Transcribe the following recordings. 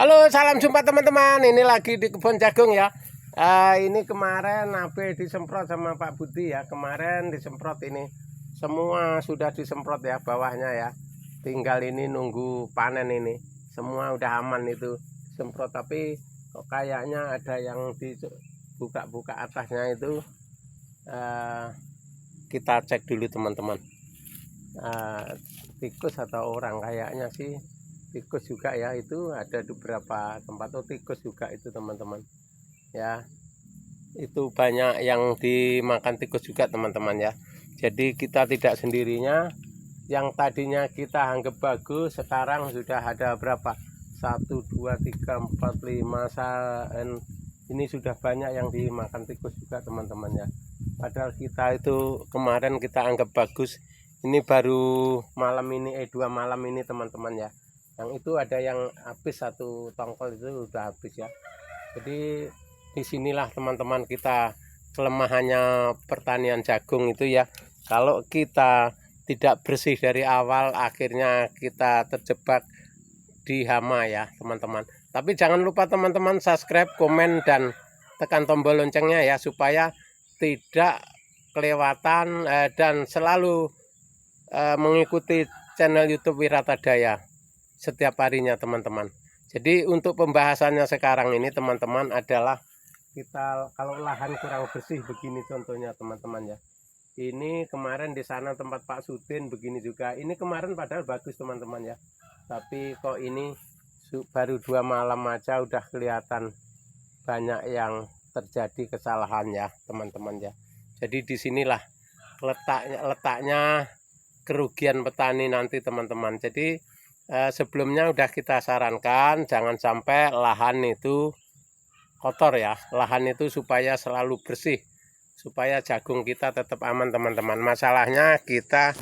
Halo, salam jumpa teman-teman. Ini lagi di kebun jagung ya. Ini kemarin Abe disemprot sama Pak Budi ya. Kemarin disemprot ini semua sudah disemprot ya bawahnya ya. Tinggal ini nunggu panen ini. Semua udah aman itu semprot, tapi kok kayaknya ada yang dibuka-buka atasnya itu. Kita cek dulu teman-teman. Tikus atau orang, kayaknya sih tikus juga ya. Itu ada beberapa tempat tikus juga itu teman-teman ya. Itu banyak yang dimakan tikus juga teman-teman ya. Jadi kita tidak sendirinya. Yang tadinya kita anggap bagus, sekarang sudah ada berapa? 1, 2, 3, 4, 5 ini sudah banyak yang dimakan tikus juga teman-teman ya. Padahal kita itu kemarin kita anggap bagus, ini baru malam ini 2 malam ini teman-teman ya. Yang itu ada yang habis 1 tongkol itu udah habis ya. Jadi disinilah teman-teman kita kelemahannya pertanian jagung itu ya. Kalau kita tidak bersih dari awal, akhirnya kita terjebak di hama ya teman-teman. Tapi jangan lupa teman-teman subscribe, komen, dan tekan tombol loncengnya ya, supaya tidak kelewatan dan selalu mengikuti channel YouTube Wiratadaya setiap harinya teman-teman. Jadi untuk pembahasannya sekarang ini teman-teman adalah kita kalau lahan kurang bersih begini contohnya teman-teman ya. Ini kemarin di sana tempat Pak Sudin begini juga. Ini kemarin padahal bagus teman-teman ya. Tapi kok ini baru 2 malam aja udah kelihatan banyak yang terjadi kesalahan ya teman-teman ya. Jadi disinilah letaknya kerugian petani nanti teman-teman. Jadi sebelumnya udah kita sarankan jangan sampai lahan itu kotor ya. Lahan itu supaya selalu bersih, supaya jagung kita tetap aman teman-teman. Masalahnya kita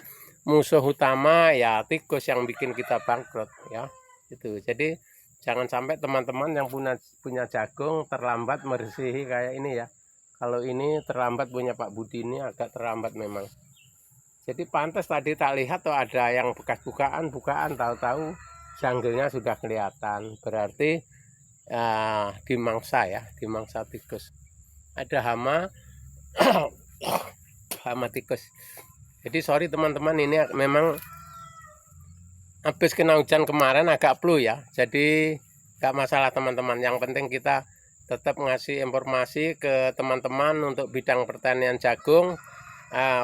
musuh utama ya tikus yang bikin kita bangkrut ya. Itu. Jadi jangan sampai teman-teman yang punya jagung terlambat mersihi kayak ini ya. Kalau ini terlambat punya Pak Budi, ini agak terlambat memang. Jadi pantas tadi tak lihat tuh ada yang bekas bukaan, tahu-tahu janggelnya sudah kelihatan. Berarti dimangsa ya, dimangsa tikus. Ada hama, hama tikus. Jadi sorry teman-teman, ini memang habis kena hujan kemarin agak flu ya. Jadi gak masalah teman-teman. Yang penting kita tetap ngasih informasi ke teman-teman untuk bidang pertanian jagung.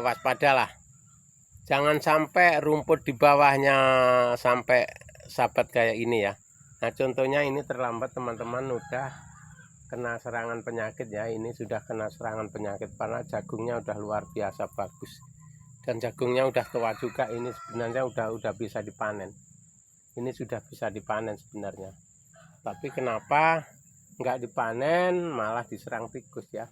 Waspadalah. Jangan sampai rumput di bawahnya sampai sabat kayak ini ya. Nah contohnya ini terlambat teman-teman, udah kena serangan penyakit ya. Ini sudah kena serangan penyakit karena jagungnya udah luar biasa bagus. Dan jagungnya udah tua juga, ini sebenarnya udah bisa dipanen. Ini sudah bisa dipanen sebenarnya. Tapi kenapa nggak dipanen malah diserang tikus ya.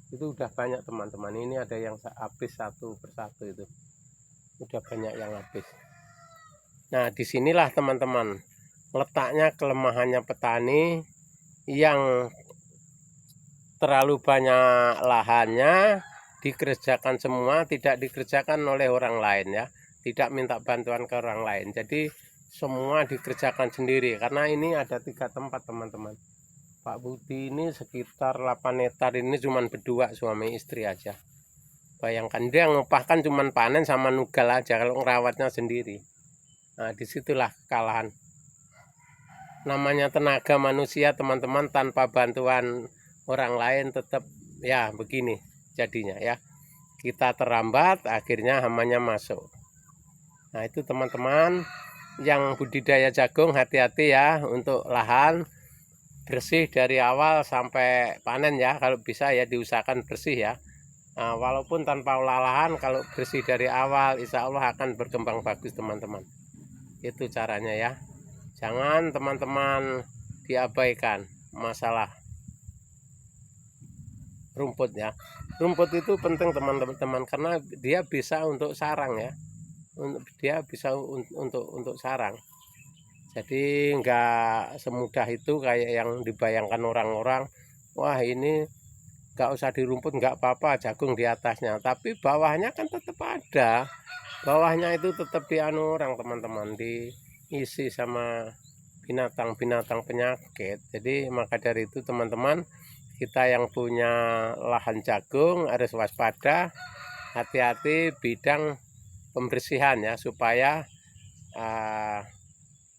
Itu udah banyak teman-teman. Ini ada yang habis 1 persatu itu. Udah banyak yang habis. Nah disinilah teman-teman letaknya kelemahannya petani yang terlalu banyak lahannya dikerjakan semua, tidak dikerjakan oleh orang lain ya, tidak minta bantuan ke orang lain. Jadi semua dikerjakan sendiri karena ini ada 3 tempat teman-teman. Pak Budi ini sekitar 8 hektar ini cuman berdua suami istri aja. Bayangkan dia ngupahkan cuman panen sama nugal aja, kalau ngerawatnya sendiri. Nah disitulah kekalahan. Namanya tenaga manusia teman-teman, tanpa bantuan orang lain tetap ya begini jadinya ya. Kita terlambat akhirnya hamanya masuk. Nah itu teman-teman yang budidaya jagung, hati-hati ya untuk lahan bersih dari awal sampai panen ya. Kalau bisa ya diusahakan bersih ya. Nah, walaupun tanpa olah lahan, kalau bersih dari awal insya Allah akan berkembang bagus teman-teman. Itu caranya ya. Jangan teman-teman diabaikan masalah rumput ya. Rumput itu penting teman-teman karena dia bisa untuk sarang ya. Dia bisa untuk sarang. Jadi enggak semudah itu kayak yang dibayangkan orang-orang. Wah ini nggak usah di rumput nggak apa-apa, jagung di atasnya, tapi bawahnya kan tetap ada. Bawahnya itu tetap dianu orang teman-teman, diisi sama binatang-binatang penyakit. Jadi maka dari itu teman-teman, kita yang punya lahan jagung harus waspada, hati-hati bidang pembersihan ya, supaya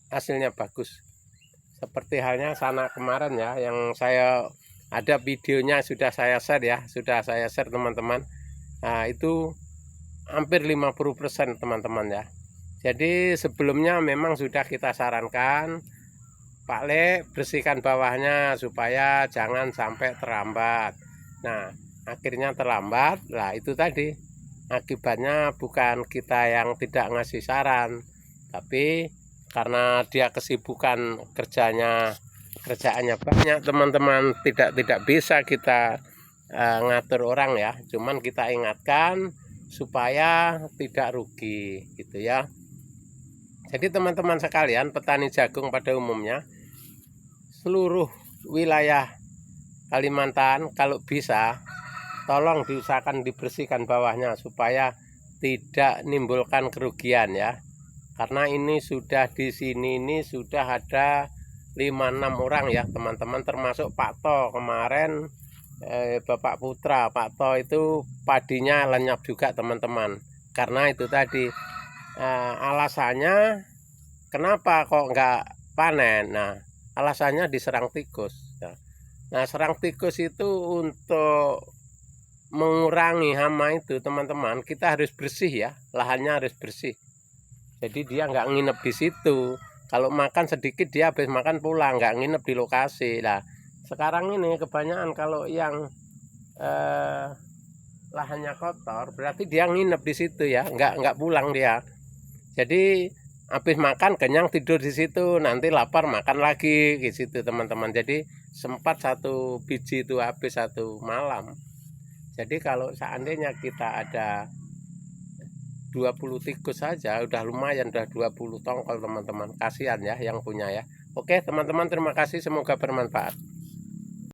hasilnya bagus. Seperti halnya sana kemarin ya, yang saya ada videonya sudah saya share ya, teman-teman. Nah, itu hampir 50% teman-teman ya. Jadi sebelumnya memang sudah kita sarankan, Pak Le, bersihkan bawahnya supaya jangan sampai terlambat. Nah, akhirnya terlambat. Nah, itu tadi akibatnya bukan kita yang tidak ngasih saran, tapi karena dia kesibukan kerjaannya banyak teman-teman, tidak bisa kita ngatur orang ya. Cuman kita ingatkan supaya tidak rugi gitu ya. Jadi teman-teman sekalian, petani jagung pada umumnya seluruh wilayah Kalimantan kalau bisa tolong diusahakan dibersihkan bawahnya supaya tidak menimbulkan kerugian ya. Karena ini sudah di sini ini sudah ada 5-6 orang ya teman-teman, termasuk Pak To kemarin, Bapak Putra. Pak To itu padinya lenyap juga teman-teman. Karena itu tadi alasannya kenapa kok nggak panen. Nah, alasannya diserang tikus. Nah, serang tikus itu untuk mengurangi hama itu teman-teman, kita harus bersih ya, lahannya harus bersih. Jadi dia nggak nginep di situ. Kalau makan sedikit dia habis makan pulang, nggak nginep di lokasi. Nah, sekarang ini kebanyakan kalau yang lahannya kotor, berarti dia nginep di situ ya, nggak pulang dia. Jadi habis makan kenyang tidur di situ, nanti lapar makan lagi di situ teman-teman. Jadi sempat satu biji itu habis satu malam. Jadi kalau seandainya kita ada 20 tikus saja udah lumayan, udah 20 tongkol teman-teman. Kasihan ya yang punya ya. Oke teman-teman, terima kasih, semoga bermanfaat.